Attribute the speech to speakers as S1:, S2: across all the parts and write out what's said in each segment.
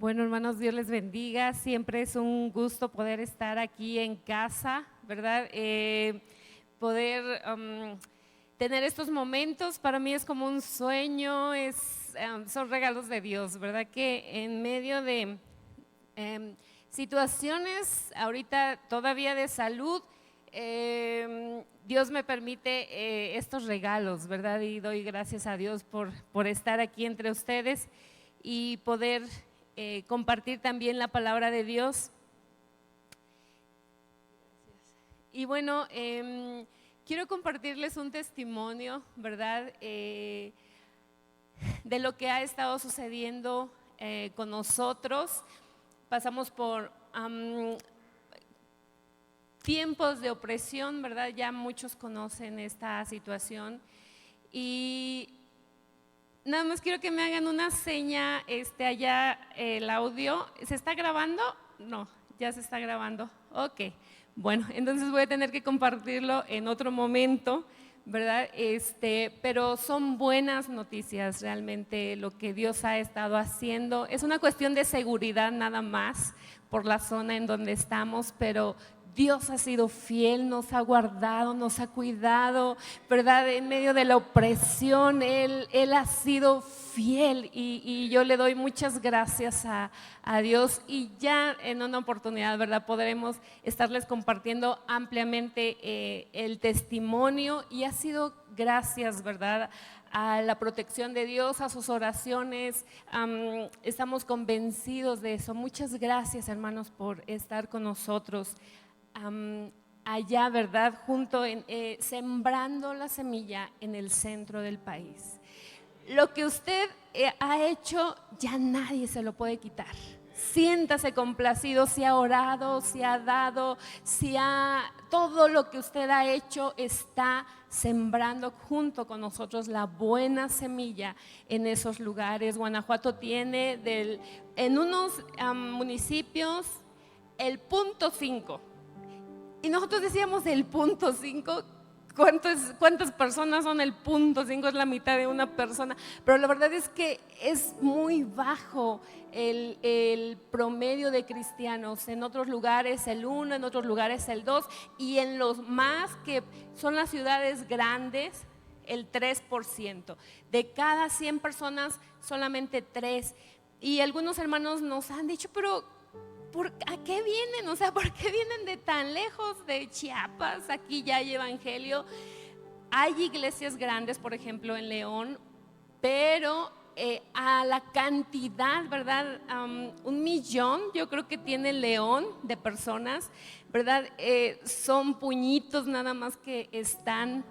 S1: Bueno, hermanos, Dios les bendiga. Siempre es un gusto poder estar aquí en casa, ¿verdad? Poder tener estos momentos para mí es como un sueño, son regalos de Dios, ¿verdad? Que en medio de situaciones ahorita todavía de salud, Dios me permite estos regalos, ¿verdad? Y doy gracias a Dios por estar aquí entre ustedes y poder compartir también la palabra de Dios. Y bueno, quiero compartirles un testimonio, ¿verdad? De lo que ha estado sucediendo con nosotros. Pasamos por tiempos de opresión, ¿verdad? Ya muchos conocen esta situación y nada más quiero que me hagan una seña allá el audio. ¿Se está grabando? No, ya se está grabando. Ok, bueno, entonces voy a tener que compartirlo en otro momento, ¿verdad? Pero son buenas noticias realmente lo que Dios ha estado haciendo. Es una cuestión de seguridad nada más por la zona en donde estamos, pero Dios ha sido fiel, nos ha guardado, nos ha cuidado, ¿verdad? En medio de la opresión, Él ha sido fiel y yo le doy muchas gracias a Dios. Y ya en una oportunidad, ¿verdad? Podremos estarles compartiendo ampliamente el testimonio y ha sido gracias, ¿verdad? A la protección de Dios, a sus oraciones, estamos convencidos de eso. Muchas gracias, hermanos, por estar con nosotros. Allá, ¿verdad? Junto sembrando la semilla en el centro del país. Lo que usted ha hecho, ya nadie se lo puede quitar. Siéntase complacido, si ha orado, si ha dado, todo lo que usted ha hecho está sembrando junto con nosotros la buena semilla en esos lugares. Guanajuato tiene en unos municipios el punto 5. Y nosotros decíamos el punto 5, ¿cuántas personas son el punto 5? Es la mitad de una persona, pero la verdad es que es muy bajo el promedio de cristianos. En otros lugares el 1, en otros lugares el 2 y en los más que son las ciudades grandes, el 3%. De cada 100 personas solamente 3. Y algunos hermanos nos han dicho, pero ¿a qué vienen? O sea, ¿por qué vienen de tan lejos, de Chiapas? Aquí ya hay evangelio. Hay iglesias grandes, por ejemplo, en León, pero a la cantidad, ¿verdad? 1 millón, yo creo que tiene León de personas, ¿verdad? Son puñitos nada más que están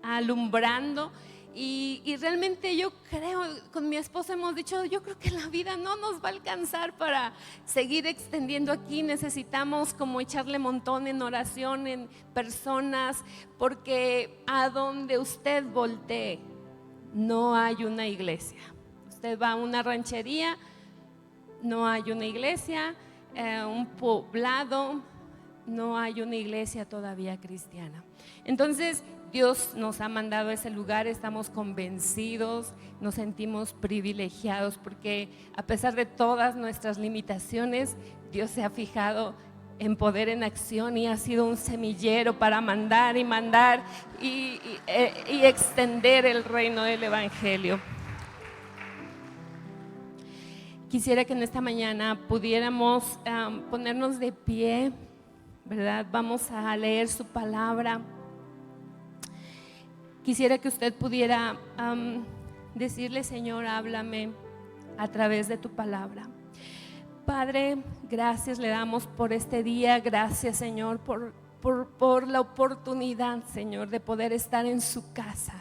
S1: alumbrando. Y realmente yo creo, con mi esposa hemos dicho, yo creo que la vida no nos va a alcanzar para seguir extendiendo aquí. Necesitamos como echarle montón en oración, en personas, porque a donde usted voltee no hay una iglesia. Usted va a una ranchería, no hay una iglesia, un poblado, no hay una iglesia todavía cristiana. Entonces Dios nos ha mandado a ese lugar, estamos convencidos, nos sentimos privilegiados porque a pesar de todas nuestras limitaciones, Dios se ha fijado en poder en acción y ha sido un semillero para mandar y extender el reino del evangelio. Quisiera que en esta mañana pudiéramos ponernos de pie, ¿verdad? Vamos a leer su palabra. Quisiera que usted pudiera decirle: Señor, háblame a través de tu palabra. Padre, gracias le damos por este día. Gracias, Señor, por la oportunidad, Señor, de poder estar en su casa.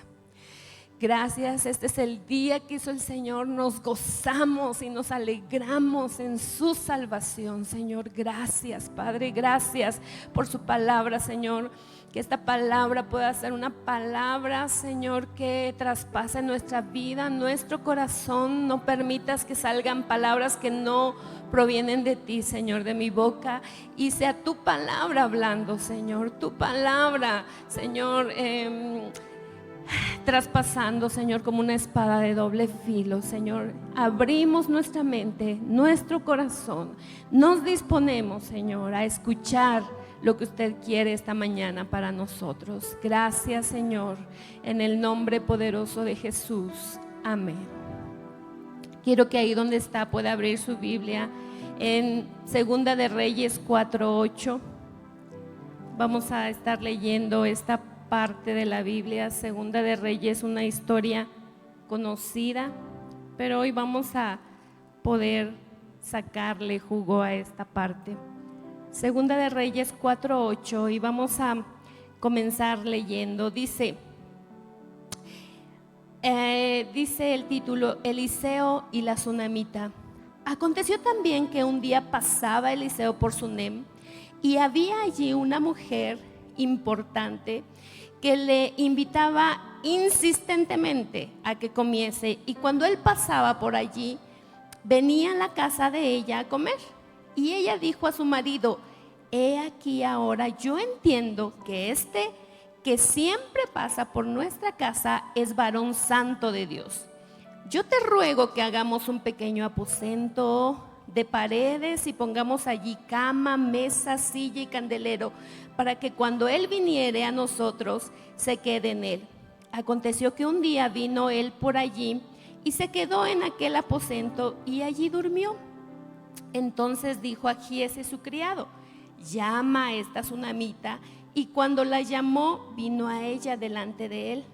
S1: Gracias, este es el día que hizo el Señor. Nos gozamos y nos alegramos en su salvación, Señor. Gracias, Padre, gracias por su palabra, Señor. Que esta palabra pueda ser una palabra, Señor, que traspase nuestra vida, nuestro corazón. No permitas que salgan palabras que no provienen de ti, Señor, de mi boca. Y sea tu palabra hablando, Señor. Tu palabra, Señor, traspasando, Señor, como una espada de doble filo, Señor. Abrimos nuestra mente, nuestro corazón. Nos disponemos, Señor, a escuchar lo que usted quiere esta mañana para nosotros. Gracias, Señor, en el nombre poderoso de Jesús. Amén. Quiero que ahí donde está pueda abrir su Biblia en Segunda de Reyes 4:8. Vamos a estar leyendo esta parte de la Biblia. Segunda de Reyes, una historia conocida, pero hoy vamos a poder sacarle jugo a esta parte. Segunda de Reyes 4:8, y vamos a comenzar leyendo. Dice el título: Eliseo y la Sunamita. Aconteció también que un día pasaba Eliseo por Sunem, y había allí una mujer importante que le invitaba insistentemente a que comiese, y cuando él pasaba por allí, venía a la casa de ella a comer. Y ella dijo a su marido: he aquí ahora yo entiendo que que siempre pasa por nuestra casa es varón santo de Dios. Yo te ruego que hagamos un pequeño aposento de paredes y pongamos allí cama, mesa, silla y candelero, para que cuando él viniere a nosotros se quede en él. Aconteció que un día vino él por allí y se quedó en aquel aposento y allí durmió. Entonces dijo a Giezi su criado: llama a esta Sunamita. Y cuando la llamó, vino a ella delante de él.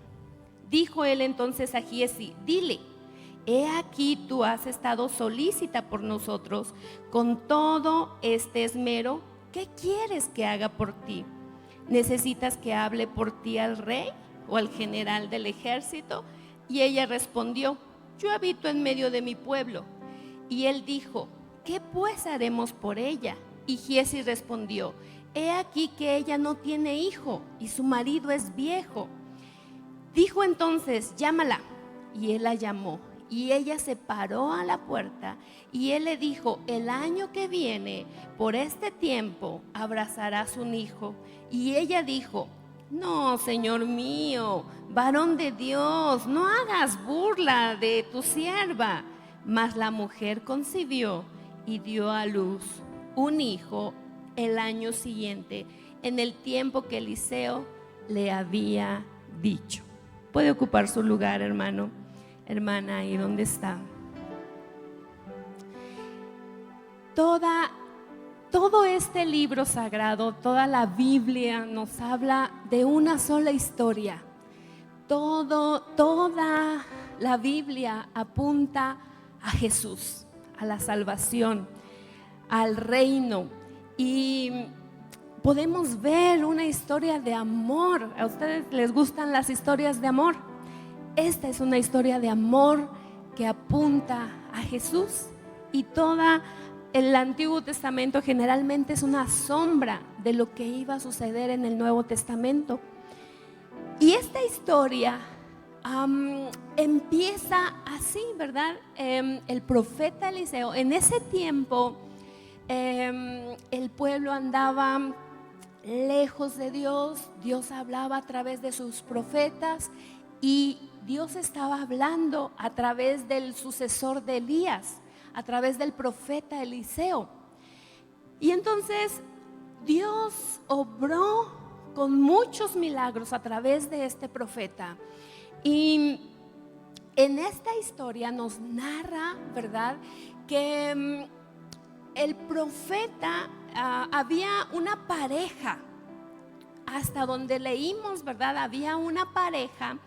S1: Dijo él entonces a Giezi: dile, he aquí tú has estado solícita por nosotros con todo este esmero. ¿Qué quieres que haga por ti? ¿Necesitas que hable por ti al rey o al general del ejército? Y ella respondió: yo habito en medio de mi pueblo. Y él dijo: ¿qué pues haremos por ella? Y Giezi respondió: he aquí que ella no tiene hijo y su marido es viejo. Dijo entonces: llámala. Y él la llamó. Y ella se paró a la puerta, y él le dijo: el año que viene, por este tiempo, abrazarás un hijo. Y ella dijo: no, Señor mío, varón de Dios, no hagas burla de tu sierva. Mas la mujer concibió y dio a luz un hijo el año siguiente, en el tiempo que Eliseo le había dicho. Puede ocupar su lugar, hermano. Hermana, ¿y dónde está? Todo este libro sagrado, toda la Biblia nos habla de una sola historia. Toda la Biblia apunta a Jesús, a la salvación, al reino. Y podemos ver una historia de amor. ¿A ustedes les gustan las historias de amor? Esta es una historia de amor que apunta a Jesús, y toda el Antiguo Testamento generalmente es una sombra de lo que iba a suceder en el Nuevo Testamento. Y esta historia empieza así, ¿verdad? El profeta Eliseo, en ese tiempo el pueblo andaba lejos de Dios. Dios hablaba a través de sus profetas, y Dios estaba hablando a través del sucesor de Elías, a través del profeta Eliseo. Y entonces Dios obró con muchos milagros a través de este profeta. Y en esta historia nos narra, ¿verdad?, que el profeta, había una pareja. Hasta donde leímos, ¿verdad?, había una pareja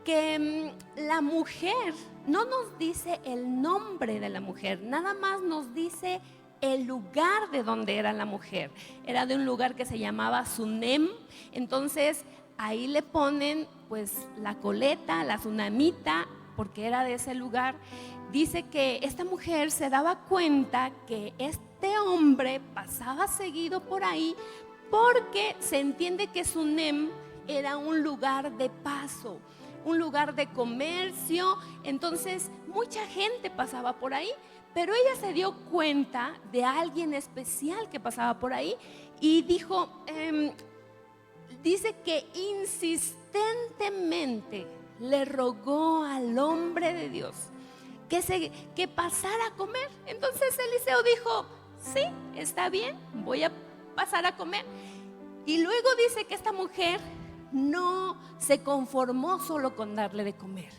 S1: que la mujer, no nos dice el nombre de la mujer, nada más nos dice el lugar de donde era la mujer. Era de un lugar que se llamaba Sunem. Entonces ahí le ponen pues la coleta, la Sunamita, porque era de ese lugar. Dice que esta mujer se daba cuenta que este hombre pasaba seguido por ahí, porque se entiende que Sunem era un lugar de paso, un lugar de comercio. Entonces mucha gente pasaba por ahí, pero ella se dio cuenta de alguien especial que pasaba por ahí y dijo, dice que insistentemente le rogó al hombre de Dios que pasara a comer. Entonces Eliseo dijo, sí, está bien, voy a pasar a comer. Y luego dice que esta mujer no se conformó solo con darle de comer.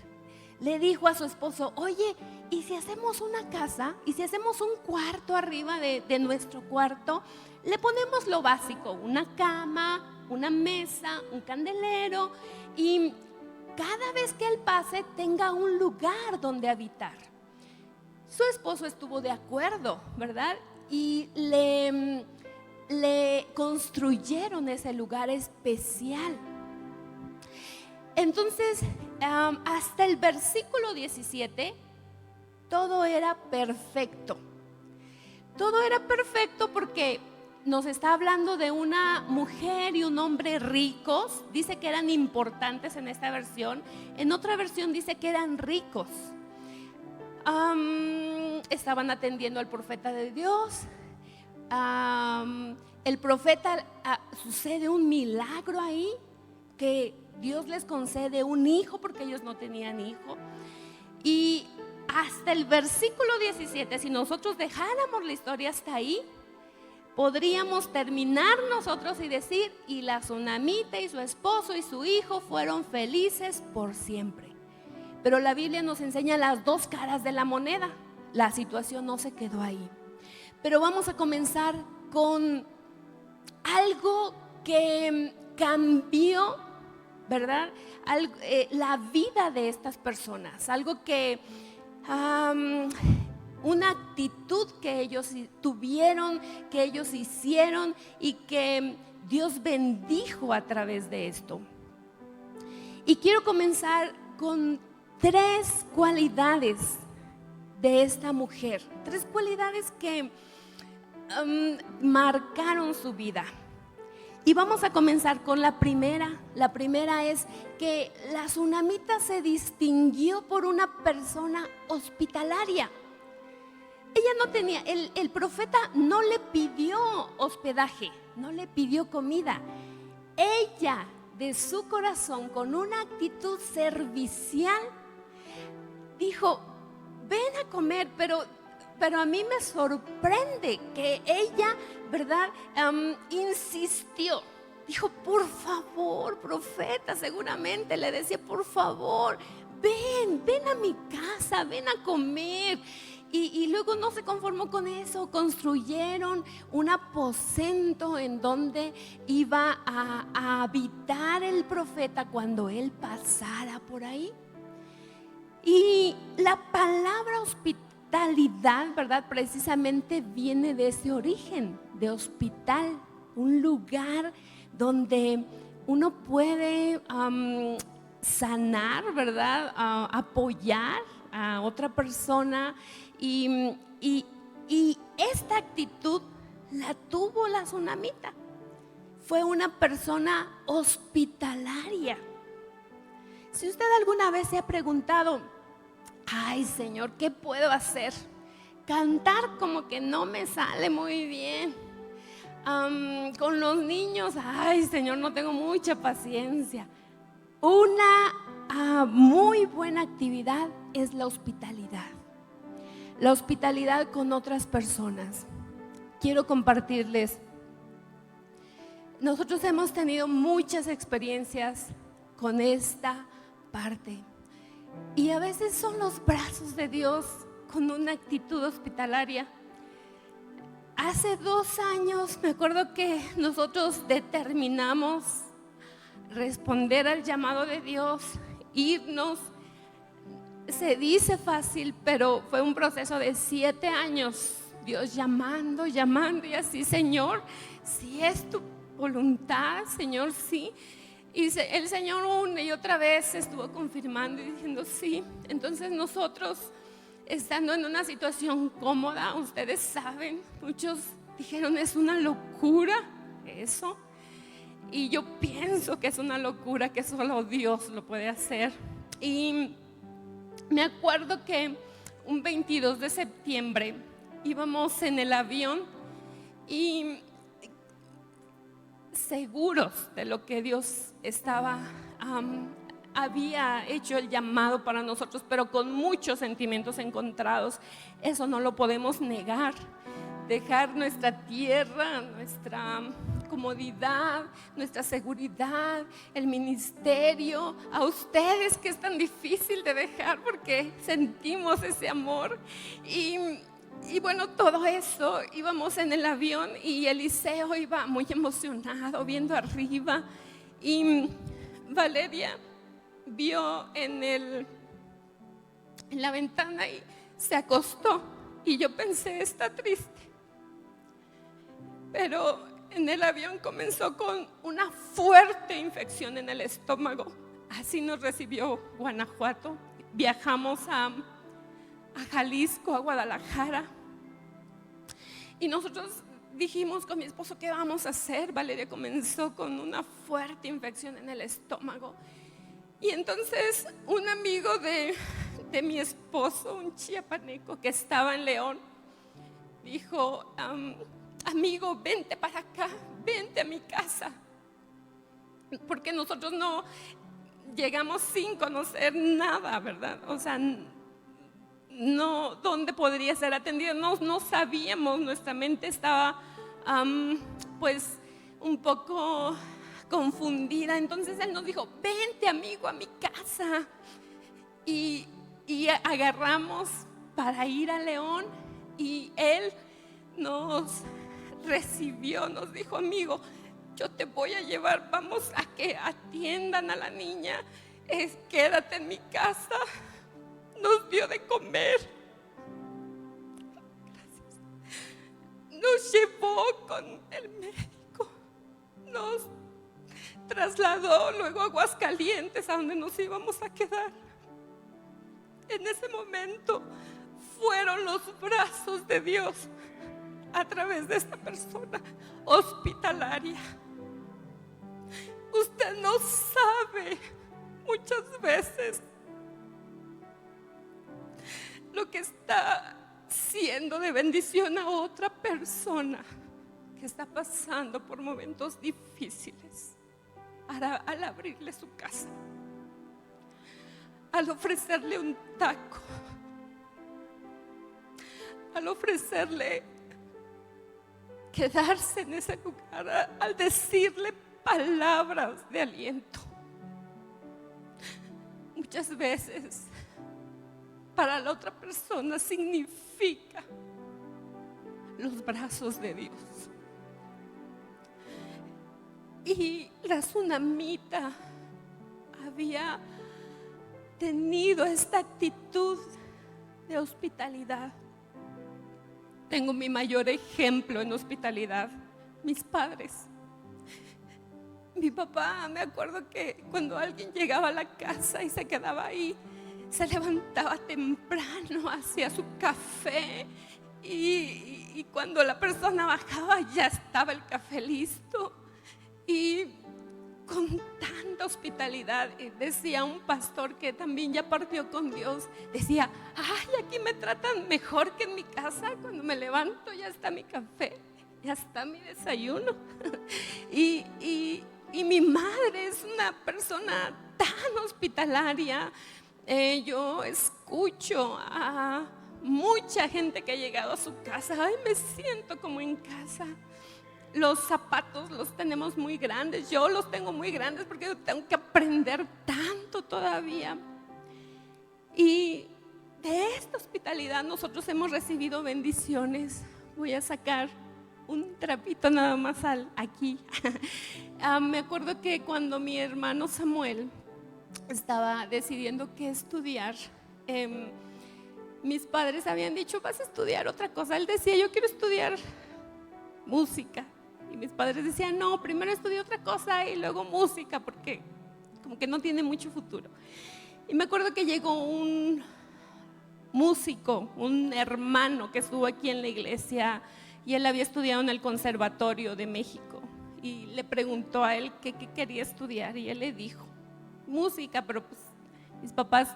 S1: Le dijo a su esposo, oye, ¿y si hacemos una casa? ¿Y si hacemos un cuarto arriba de nuestro cuarto? Le ponemos lo básico, una cama, una mesa, un candelero, y cada vez que él pase tenga un lugar donde habitar. Su esposo estuvo de acuerdo, ¿verdad? Y le construyeron ese lugar especial. Entonces, hasta el versículo 17, todo era perfecto. Todo era perfecto porque nos está hablando de una mujer y un hombre ricos. Dice que eran importantes en esta versión. En otra versión dice que eran ricos. Estaban atendiendo al profeta de Dios. El profeta, sucede un milagro ahí, que Dios les concede un hijo porque ellos no tenían hijo. Y hasta el versículo 17, si nosotros dejáramos la historia hasta ahí, podríamos terminar nosotros y decir, y la tsunamita y su esposo y su hijo fueron felices por siempre. Pero la Biblia nos enseña las dos caras de la moneda. La situación no se quedó ahí. Pero vamos a comenzar con algo que cambió, ¿verdad? La vida de estas personas. Algo que, una actitud que ellos tuvieron, que ellos hicieron y que Dios bendijo a través de esto. Y quiero comenzar con 3 cualidades de esta mujer. 3 cualidades que marcaron su vida. Y vamos a comenzar con la primera. La primera es que la tsunamita se distinguió por una persona hospitalaria. Ella no tenía, el profeta no le pidió hospedaje, no le pidió comida. Ella, de su corazón, con una actitud servicial, dijo, ven a comer, pero a mí me sorprende que ella, ¿verdad? Insistió. Dijo, por favor, profeta, seguramente le decía, por favor, ven a mi casa, ven a comer. Y luego no se conformó con eso, construyeron un aposento en donde iba a habitar el profeta cuando él pasara por ahí. Y la palabra hospitalidad, ¿verdad? Precisamente viene de ese origen, de hospital, un lugar donde uno puede sanar, ¿verdad? Apoyar a otra persona. Y esta actitud la tuvo la tsunamita. Fue una persona hospitalaria. Si usted alguna vez se ha preguntado, ay Señor, ¿qué puedo hacer? Cantar como que no me sale muy bien. Con los niños, ay Señor, no tengo mucha paciencia. Una muy buena actividad es la hospitalidad. La hospitalidad con otras personas. Quiero compartirles. Nosotros hemos tenido muchas experiencias con esta parte. Y a veces son los brazos de Dios con una actitud hospitalaria. Hace 2 años me acuerdo que nosotros determinamos responder al llamado de Dios, irnos. Se dice fácil, pero fue un proceso de 7 años. Dios llamando y así, Señor, si es tu voluntad, Señor, sí. Y el Señor una y otra vez estuvo confirmando y diciendo sí. Entonces nosotros, estando en una situación cómoda, ustedes saben, muchos dijeron es una locura eso. Y yo pienso que es una locura, que solo Dios lo puede hacer. Y me acuerdo que un 22 de septiembre íbamos en el avión y seguros de lo que Dios estaba había hecho el llamado para nosotros, pero con muchos sentimientos encontrados. Eso no lo podemos negar. Dejar nuestra tierra, nuestra comodidad, nuestra seguridad, el ministerio, a ustedes que es tan difícil de dejar porque sentimos ese amor. Y bueno, todo eso, íbamos en el avión y Eliseo iba muy emocionado viendo arriba, y Valeria vio en la ventana y se acostó, y yo pensé, está triste. Pero en el avión comenzó con una fuerte infección en el estómago. Así nos recibió Guanajuato. Viajamos a Jalisco, a Guadalajara, y nosotros dijimos con mi esposo, ¿qué vamos a hacer? Valeria comenzó con una fuerte infección en el estómago. Y entonces un amigo de mi esposo, un chiapaneco que estaba en León, dijo, amigo, vente para acá, vente a mi casa. Porque nosotros no llegamos sin conocer nada, ¿verdad? O sea, no, ¿dónde podría ser atendido? No sabíamos, nuestra mente estaba pues un poco confundida. Entonces él nos dijo, vente amigo a mi casa, y agarramos para ir a León, y él nos recibió, nos dijo, amigo, yo te voy a llevar, vamos a que atiendan a la niña, quédate en mi casa. Nos dio de comer. Gracias. Nos llevó con el médico, nos trasladó luego a Aguascalientes, a donde nos íbamos a quedar. En ese momento fueron los brazos de Dios a través de esta persona hospitalaria. Usted no sabe muchas veces lo que está siendo de bendición a otra persona que está pasando por momentos difíciles, al abrirle su casa, al ofrecerle un taco, al ofrecerle quedarse en ese lugar, al decirle palabras de aliento. Muchas veces para la otra persona significa los brazos de Dios. Y la tsunamita había tenido esta actitud de hospitalidad. Tengo mi mayor ejemplo en hospitalidad, mis padres. Mi papá, me acuerdo que cuando alguien llegaba a la casa y se quedaba ahí, se levantaba temprano, hacía su café, y cuando la persona bajaba ya estaba el café listo. Y con tanta hospitalidad, decía un pastor que también ya partió con Dios, decía, ay, aquí me tratan mejor que en mi casa. Cuando me levanto ya está mi café, ya está mi desayuno. Y mi madre es una persona tan hospitalaria. Yo escucho a mucha gente que ha llegado a su casa, ay, me siento como en casa. Los zapatos los tenemos muy grandes, yo los tengo muy grandes porque yo tengo que aprender tanto todavía. Y de esta hospitalidad nosotros hemos recibido bendiciones. Voy a sacar un trapito nada más aquí. Me acuerdo que cuando mi hermano Samuel estaba decidiendo qué estudiar, mis padres habían dicho, vas a estudiar otra cosa. Él decía, yo quiero estudiar música. Y mis padres decían, no, primero estudia otra cosa y luego música, porque como que no tiene mucho futuro. Y me acuerdo que llegó un músico, un hermano que estuvo aquí en la iglesia, y él había estudiado en el Conservatorio de México, y le preguntó a él qué quería estudiar, y él le dijo, música, pero pues mis papás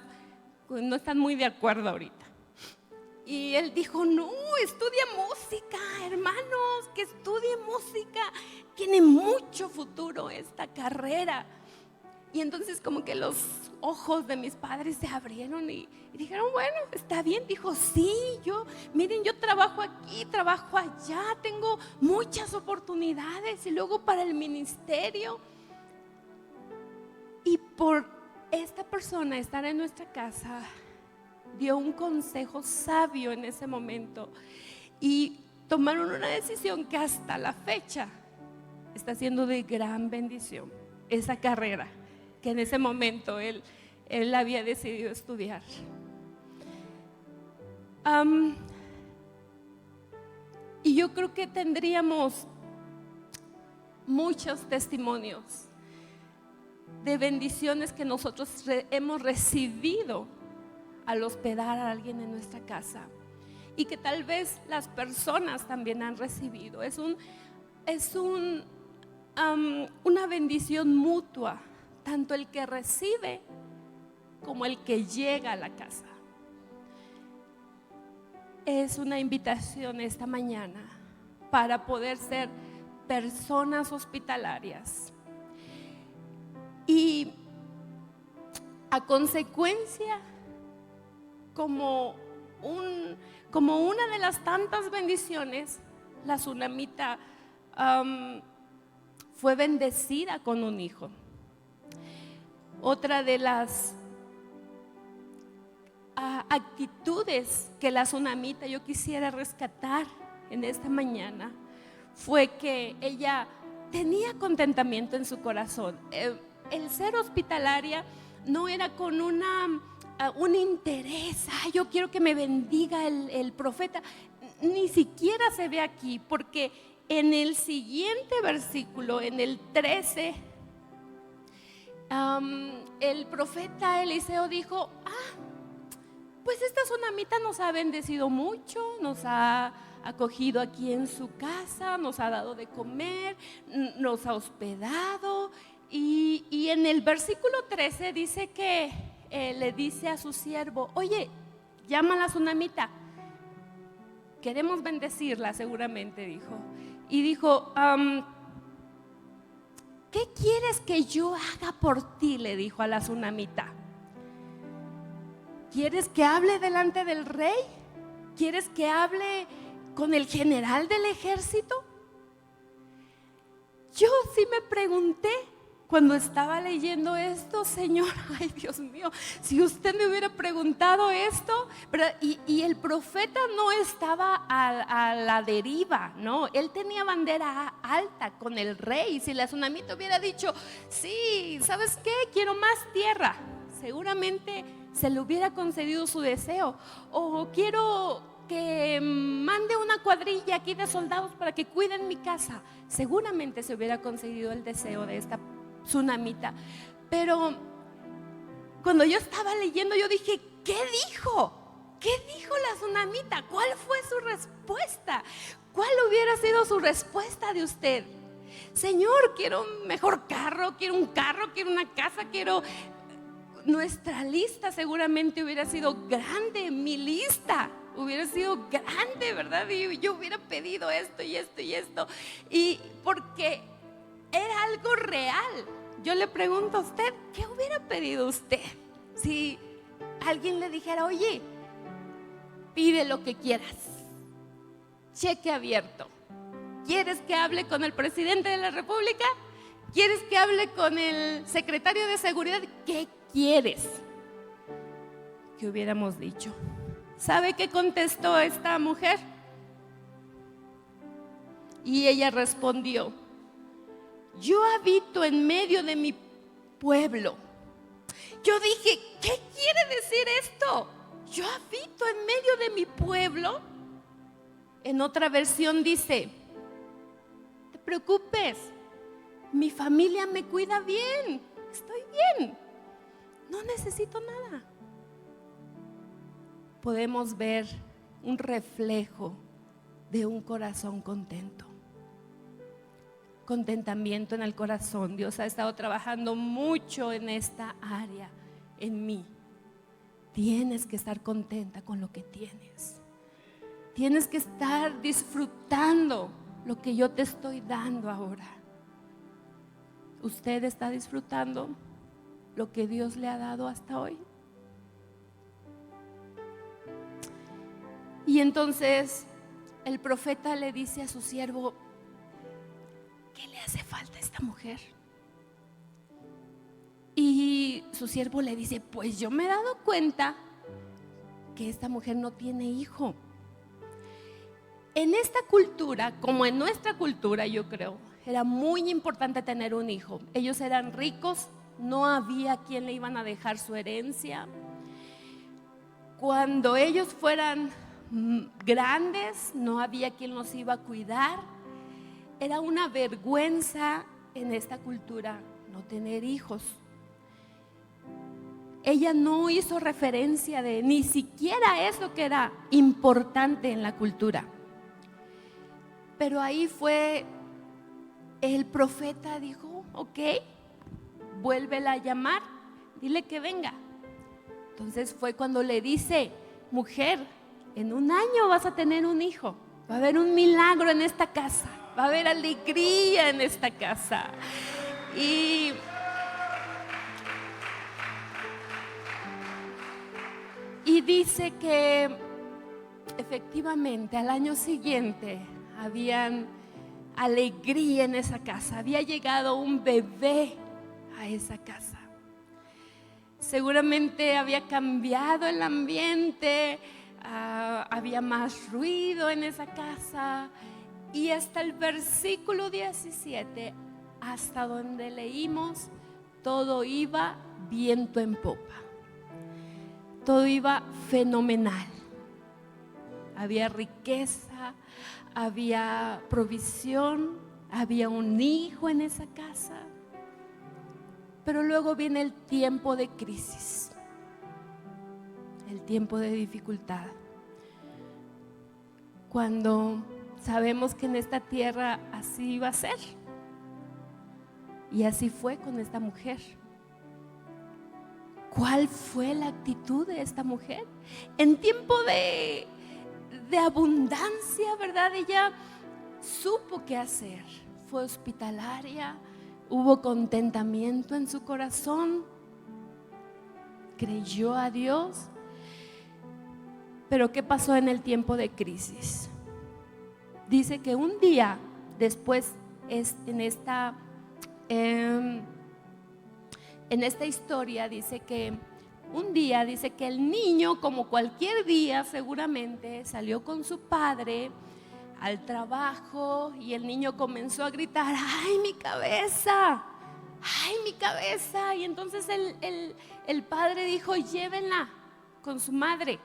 S1: no están muy de acuerdo ahorita. Y él dijo, no, estudia música, hermanos, que estudie música, tiene mucho futuro esta carrera. Y entonces como que los ojos de mis padres se abrieron y dijeron, bueno, está bien. Dijo, sí, miren, yo trabajo aquí, trabajo allá, tengo muchas oportunidades y luego para el ministerio. Y por esta persona estar en nuestra casa, dio un consejo sabio en ese momento y tomaron una decisión que hasta la fecha está siendo de gran bendición. Esa carrera que en ese momento él había decidido estudiar. Y yo creo que tendríamos muchos testimonios de bendiciones que nosotros hemos recibido al hospedar a alguien en nuestra casa y que tal vez las personas también han recibido. Es una bendición mutua, tanto el que recibe como el que llega a la casa. Es una invitación esta mañana para poder ser personas hospitalarias. Y a consecuencia, como una de las tantas bendiciones, la tsunamita fue bendecida con un hijo. Otra de las actitudes que la tsunamita yo quisiera rescatar en esta mañana fue que ella tenía contentamiento en su corazón. El ser hospitalaria no era con un interés, yo quiero que me bendiga el profeta. Ni siquiera se ve aquí, porque en el siguiente versículo, en el 13, el profeta Eliseo dijo, pues esta tsunamita nos ha bendecido mucho, nos ha acogido aquí en su casa, nos ha dado de comer, nos ha hospedado. Y en el versículo 13 dice que le dice a su siervo, oye, llama a la tsunamita, queremos bendecirla seguramente, dijo. Y dijo, ¿qué quieres que yo haga por ti? Le dijo a la tsunamita. ¿Quieres que hable delante del rey? ¿Quieres que hable con el general del ejército? Yo sí me pregunté cuando estaba leyendo esto, Señor, ay Dios mío, si usted me hubiera preguntado esto, y el profeta no estaba a la deriva, no, él tenía bandera alta con el rey. Si la tsunamita hubiera dicho, sí, ¿sabes qué? Quiero más tierra, seguramente se le hubiera concedido su deseo. O quiero que mande una cuadrilla aquí de soldados para que cuiden mi casa, seguramente se hubiera concedido el deseo de esta tsunamita. Pero cuando yo estaba leyendo, yo dije, ¿qué dijo? ¿Qué dijo la tsunamita? ¿Cuál fue su respuesta? ¿Cuál hubiera sido su respuesta de usted? Señor, quiero un mejor carro, quiero una casa, quiero... Nuestra lista seguramente hubiera sido grande, mi lista hubiera sido grande, ¿verdad? Y yo hubiera pedido esto y esto y esto. Y porque era algo real. Yo le pregunto a usted, ¿qué hubiera pedido usted? Si alguien le dijera, oye, pide lo que quieras, cheque abierto. ¿Quieres que hable con el presidente de la República? ¿Quieres que hable con el secretario de seguridad? ¿Qué quieres? ¿Qué hubiéramos dicho? ¿Sabe qué contestó esta mujer? Y ella respondió, yo habito en medio de mi pueblo. Yo dije, ¿qué quiere decir esto? Yo habito en medio de mi pueblo. En otra versión dice, no te preocupes, mi familia me cuida bien, estoy bien, no necesito nada. Podemos ver un reflejo de un corazón contento. Contentamiento en el corazón. Dios ha estado trabajando mucho en esta área, en mí. Tienes que estar contenta con lo que tienes. Tienes que estar disfrutando lo que yo te estoy dando ahora. ¿Usted está disfrutando? lo que Dios le ha dado hasta hoy? Y entonces el profeta le dice a su siervo: ¿qué le hace falta a esta mujer? Y su siervo le dice: pues yo me he dado cuenta que esta mujer no tiene hijo. En esta cultura, como en nuestra cultura, yo creo, era muy importante tener un hijo. Ellos eran ricos, no había quien le iban a dejar su herencia. Cuando ellos fueran grandes, no había quien los iba a cuidar. Era una vergüenza en esta cultura no tener hijos. Ella no hizo referencia de ni siquiera eso que era importante en la cultura. Pero ahí fue, el profeta dijo: ok, vuélvela a llamar, dile que venga. Entonces fue cuando le dice: mujer, en un año vas a tener un hijo, va a haber un milagro en esta casa, va a haber alegría en esta casa. Y dice que efectivamente al año siguiente habían alegría en esa casa, había llegado un bebé a esa casa. Seguramente había cambiado el ambiente, había más ruido en esa casa. Y hasta el versículo 17, hasta donde leímos, todo iba viento en popa. Todo iba fenomenal. Había riqueza, había provisión, había un hijo en esa casa. Pero luego viene el tiempo de crisis, el tiempo de dificultad. Cuando sabemos que en esta tierra así iba a ser. Y así fue con esta mujer. ¿Cuál fue la actitud de esta mujer? En tiempo de abundancia, ¿verdad? Ella supo qué hacer. Fue hospitalaria, hubo contentamiento en su corazón, creyó a Dios. Pero ¿qué pasó en el tiempo de crisis? Dice que un día después, en esta historia, dice que un día, dice que el niño, como cualquier día seguramente, salió con su padre al trabajo y el niño comenzó a gritar: ¡ay, mi cabeza! ¡Ay, mi cabeza! Y entonces el padre dijo: llévenla con su madre.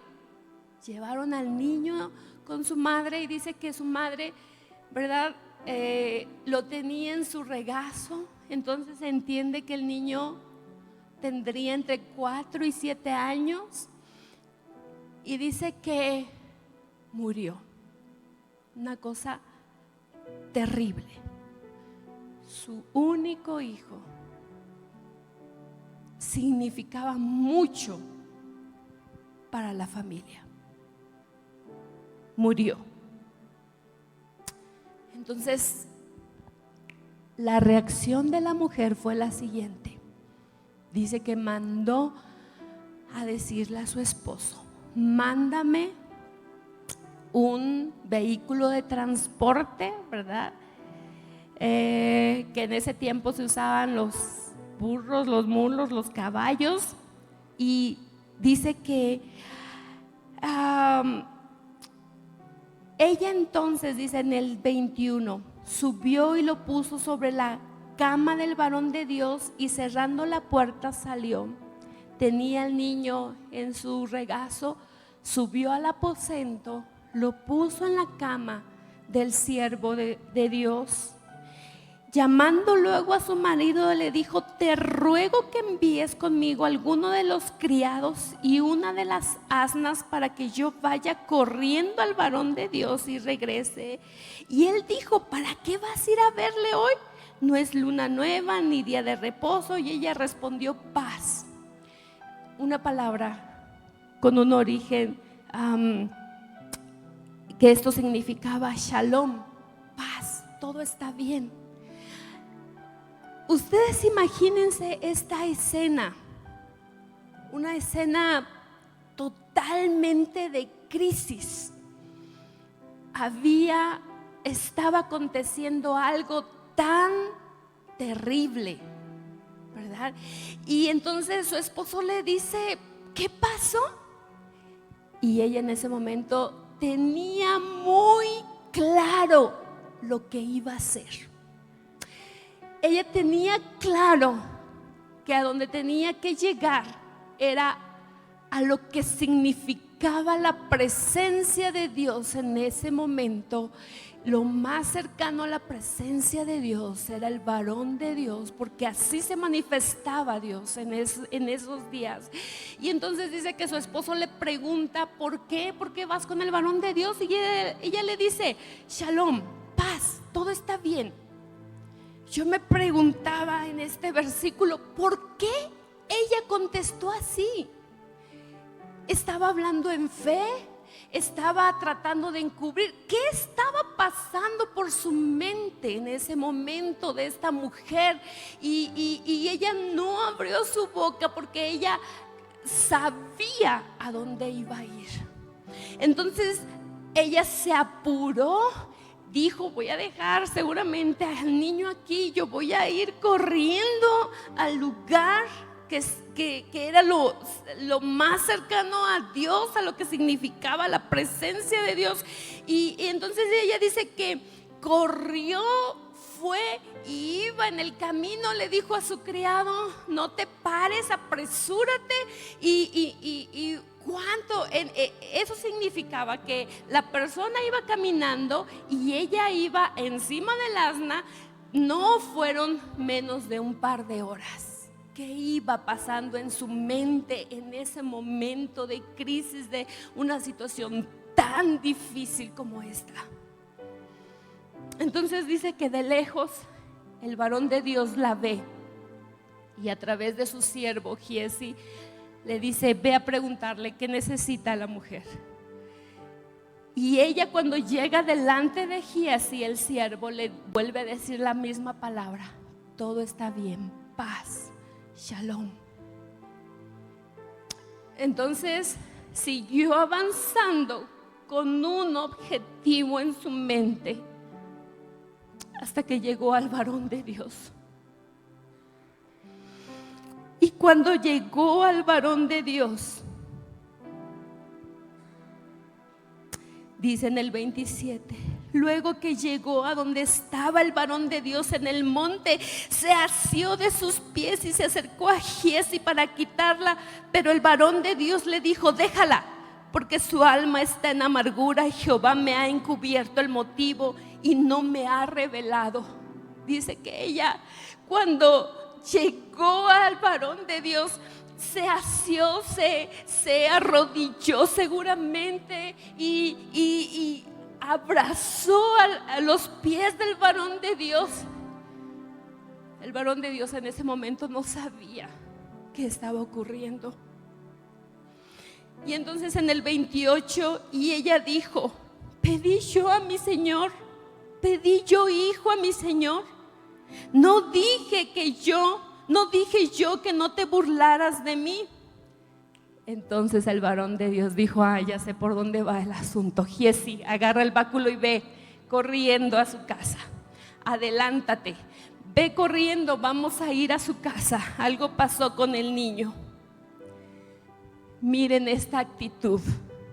S1: Llevaron al niño con su madre y dice que su madre, ¿verdad? Lo tenía en su regazo. Entonces se entiende que el niño tendría entre 4 y 7 años. Y dice que murió. Una cosa terrible. Su único hijo significaba mucho para la familia. Murió. Entonces, la reacción de la mujer fue la siguiente. Dice que mandó a decirle a su esposo: mándame un vehículo de transporte, ¿verdad? Que en ese tiempo se usaban los burros, los mulos, los caballos. Y dice que ella entonces, dice en el 21, subió y lo puso sobre la cama del varón de Dios y cerrando la puerta salió. Tenía el niño en su regazo, subió al aposento, lo puso en la cama del siervo de Dios. Llamando luego a su marido, le dijo: te ruego que envíes conmigo alguno de los criados y una de las asnas para que yo vaya corriendo al varón de Dios y regrese. Y él dijo: ¿para qué vas a ir a verle hoy? No es luna nueva ni día de reposo. Y ella respondió: paz. Una palabra con un origen que esto significaba shalom, paz, todo está bien. Ustedes imagínense esta escena. una escena totalmente de crisis. Estaba aconteciendo algo tan terrible, ¿verdad? Y entonces su esposo le dice: ¿qué pasó? Y ella en ese momento tenía muy claro lo que iba a hacer. Ella tenía claro que a donde tenía que llegar era a lo que significaba la presencia de Dios en ese momento. Lo más cercano a la presencia de Dios era el varón de Dios, porque así se manifestaba Dios en esos días. Y entonces dice que su esposo le pregunta: ¿por qué? ¿Por qué vas con el varón de Dios? Y ella le dice: shalom, paz, todo está bien. Yo me preguntaba en este versículo, ¿por qué ella contestó así? ¿Estaba hablando en fe? ¿Estaba tratando de encubrir? ¿Qué estaba pasando por su mente en ese momento de esta mujer? Y ella no abrió su boca porque ella sabía a dónde iba a ir. Entonces ella se apuró, dijo: voy a dejar seguramente al niño aquí, yo voy a ir corriendo al lugar que era lo más cercano a Dios, a lo que significaba la presencia de Dios. Y entonces ella dice que corrió, fue y iba en el camino, le dijo a su criado: no te pares, apresúrate. Y cuánto, eso significaba que la persona iba caminando y ella iba encima del asna. No fueron menos de un par de horas. ¿Qué iba pasando en su mente en ese momento de crisis, de una situación tan difícil como esta? Entonces dice que de lejos el varón de Dios la ve, y a través de su siervo Giesi le dice: ve a preguntarle qué necesita la mujer. Y ella, cuando llega delante de Giesi, el siervo le vuelve a decir la misma palabra: todo está bien, paz, shalom. Entonces siguió avanzando con un objetivo en su mente hasta que llegó al varón de Dios. Y cuando llegó al varón de Dios, dice en el 27: luego que llegó a donde estaba el varón de Dios en el monte, se asió de sus pies y se acercó a Giesi para quitarla. Pero el varón de Dios le dijo: déjala, porque su alma está en amargura y Jehová me ha encubierto el motivo y no me ha revelado. Dice que ella, cuando llegó al varón de Dios, se asió, se arrodilló seguramente y abrazó a los pies del varón de Dios. El varón de Dios en ese momento no sabía qué estaba ocurriendo. Y entonces en el 28, y ella dijo: pedí yo a mi Señor, pedí yo hijo a mi Señor. No dije yo que no te burlaras de mí. Entonces el varón de Dios dijo: ya sé por dónde va el asunto. Giesi, agarra el báculo y ve corriendo a su casa. Adelántate, ve corriendo, vamos a ir a su casa. Algo pasó con el niño. Miren esta actitud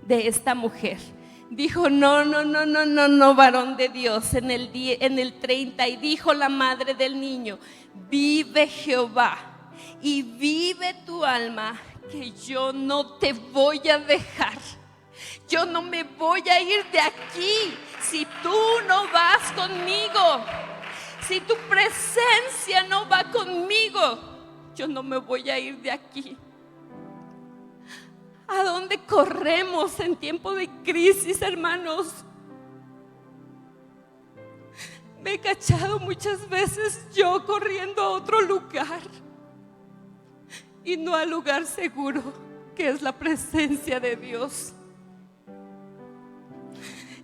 S1: de esta mujer. Dijo: no, varón de Dios. En el 30, y dijo la madre del niño: vive Jehová y vive tu alma, que yo no te voy a dejar. Yo no me voy a ir de aquí si tú no vas conmigo. Si tu presencia no va conmigo, yo no me voy a ir de aquí. ¿A dónde corremos en tiempo de crisis, hermanos? Me he cachado muchas veces yo corriendo a otro lugar y no al lugar seguro, que es la presencia de Dios.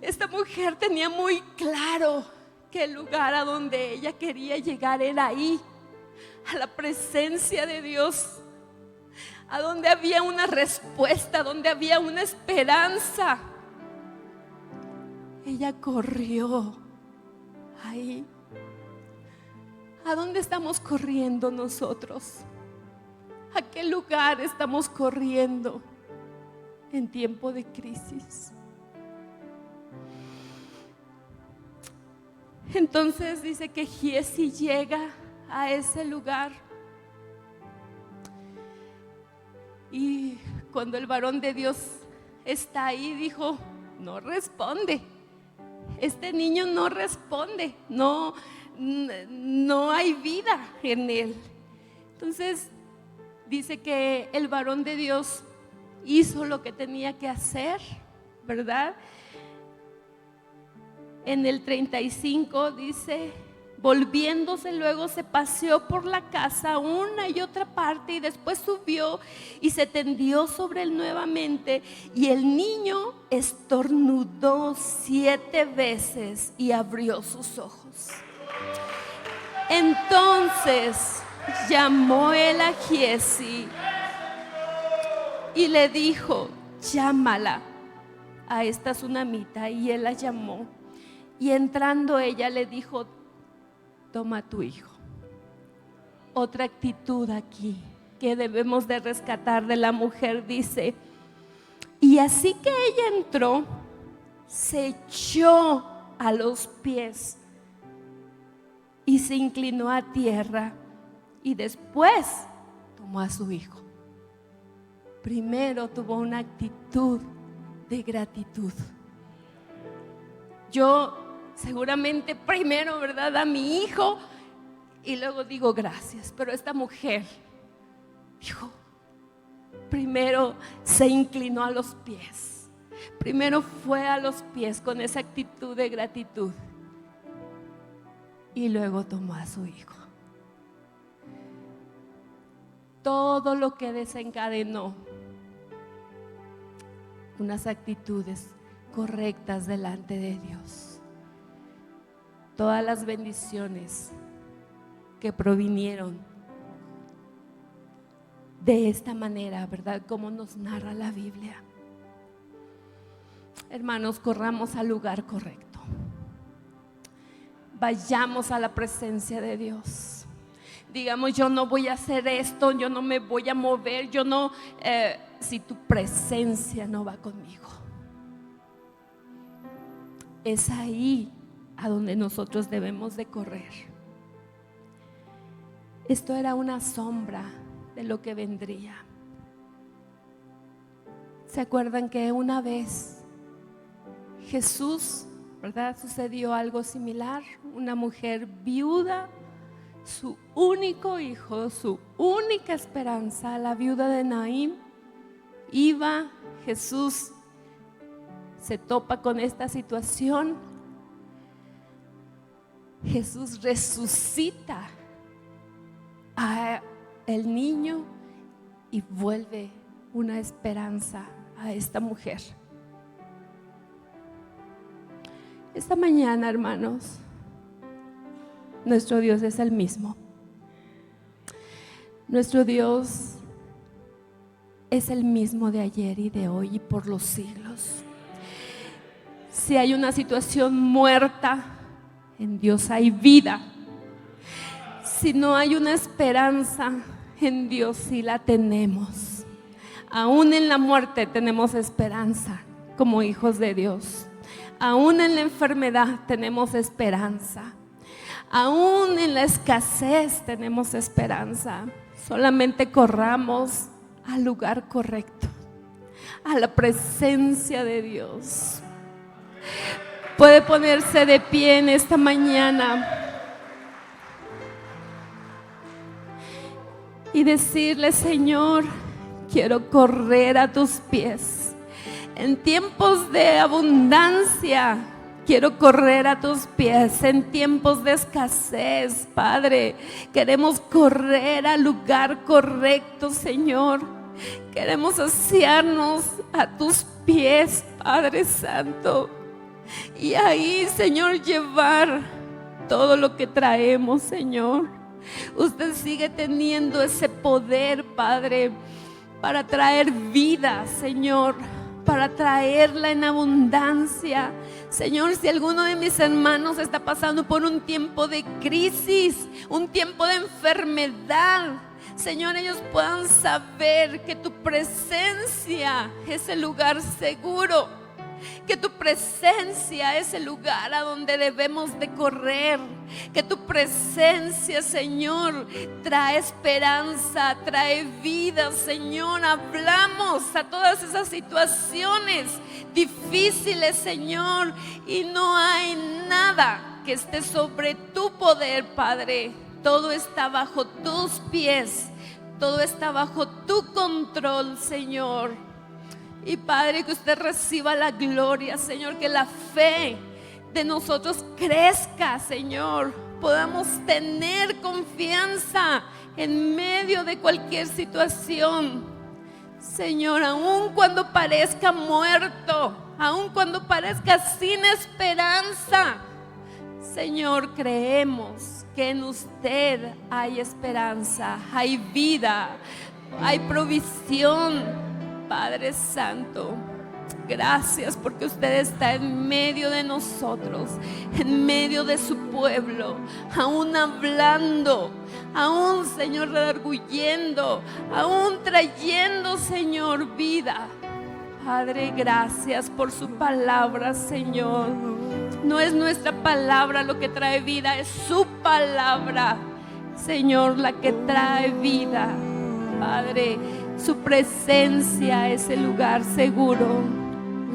S1: Esta mujer tenía muy claro que el lugar a donde ella quería llegar era ahí, a la presencia de Dios, a donde había una respuesta, donde había una esperanza. Ella corrió ahí. ¿A dónde estamos corriendo nosotros? ¿A qué lugar estamos corriendo en tiempo de crisis? Entonces dice que Giezi llega a ese lugar. Y cuando el varón de Dios está ahí, dijo: no responde. Este niño no responde. No hay vida en él. Entonces dice que el varón de Dios hizo lo que tenía que hacer, ¿verdad? En el 35 dice: volviéndose luego se paseó por la casa una y otra parte, y después subió y se tendió sobre él nuevamente, y el niño estornudó 7 veces y abrió sus ojos. Entonces llamó él a Giezi y le dijo: llámala a esta tsunamita. Y él la llamó, y entrando ella le dijo: toma a tu hijo. Otra actitud aquí que debemos de rescatar de la mujer, dice: y así que ella entró, se echó a los pies y se inclinó a tierra, y después tomó a su hijo. Primero tuvo una actitud de gratitud. Yo seguramente primero, ¿verdad?, a mi hijo, y luego digo gracias. Pero esta mujer dijo, primero se inclinó a los pies, primero fue a los pies con esa actitud de gratitud, y luego tomó a su hijo. Todo lo que desencadenó unas actitudes correctas delante de Dios. Todas las bendiciones que provinieron de esta manera, ¿verdad?, como nos narra la Biblia. Hermanos, corramos al lugar correcto. Vayamos a la presencia de Dios. Digamos: yo no voy a hacer esto, yo no me voy a mover, yo no, si tu presencia no va conmigo. Es ahí a donde nosotros debemos de correr. Esto era una sombra de lo que vendría. ¿Se acuerdan que una vez Jesús, ¿verdad?, sucedió algo similar? Una mujer viuda, su único hijo, su única esperanza, la viuda de Naín, iba. Jesús se topa con esta situación. Jesús resucita a el niño y vuelve una esperanza a esta mujer. Esta mañana, hermanos, nuestro Dios es el mismo. Nuestro Dios es el mismo de ayer y de hoy y por los siglos. Si hay una situación muerta, en Dios hay vida. Si no hay una esperanza, en Dios sí la tenemos. Aún en la muerte tenemos esperanza como hijos de Dios. Aún en la enfermedad tenemos esperanza. Aún en la escasez tenemos esperanza. Solamente corramos al lugar correcto, a la presencia de Dios. Puede ponerse de pie en esta mañana y decirle: Señor, quiero correr a tus pies. En tiempos de abundancia, quiero correr a tus pies. En tiempos de escasez, Padre, queremos correr al lugar correcto, Señor. Queremos asearnos a tus pies, Padre Santo. Y ahí, Señor, llevar todo lo que traemos, Señor. Usted sigue teniendo ese poder, Padre, para traer vida, Señor, para traerla en abundancia. Señor, si alguno de mis hermanos está pasando por un tiempo de crisis, un tiempo de enfermedad, Señor, ellos puedan saber que tu presencia es el lugar seguro, que tu presencia es el lugar a donde debemos de correr, que tu presencia, Señor, trae esperanza, trae vida, Señor. Hablamos a todas esas situaciones difíciles, Señor, y no hay nada que esté sobre tu poder, Padre. Todo está bajo tus pies, todo está bajo tu control, Señor. Y Padre, que usted reciba la gloria, Señor, que la fe de nosotros crezca, Señor. Podamos tener confianza en medio de cualquier situación, Señor, aun cuando parezca muerto, aun cuando parezca sin esperanza, Señor, creemos que en usted hay esperanza, hay vida, hay provisión. Padre Santo, gracias porque usted está en medio de nosotros, en medio de su pueblo, aún hablando, aún, Señor, redarguyendo, aún trayendo, Señor, vida. Padre, gracias por su palabra, Señor. No es nuestra palabra lo que trae vida, es su palabra, Señor, la que trae vida. Padre, su presencia es el lugar seguro.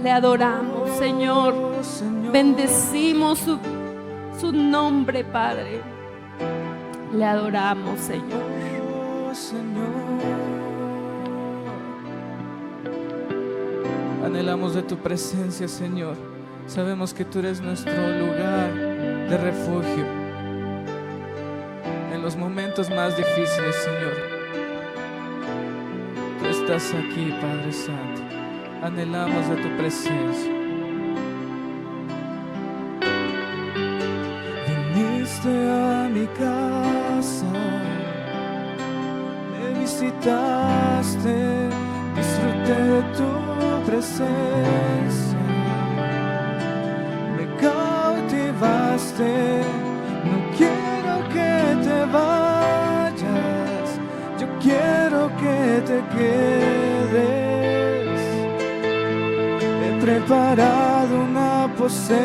S1: Le adoramos, Señor. Bendecimos su nombre, Padre. Le adoramos, Señor.
S2: Anhelamos de tu presencia, Señor. Sabemos que tú eres nuestro lugar de refugio en los momentos más difíciles, Señor. Tú estás aquí, Padre Santo. Anhelamos de tu presencia. Viniste a mi casa, me visitaste, disfruté de tu presencia, me cautivaste. No quiero que te vayas, yo quiero que te quedes. He preparado una posesión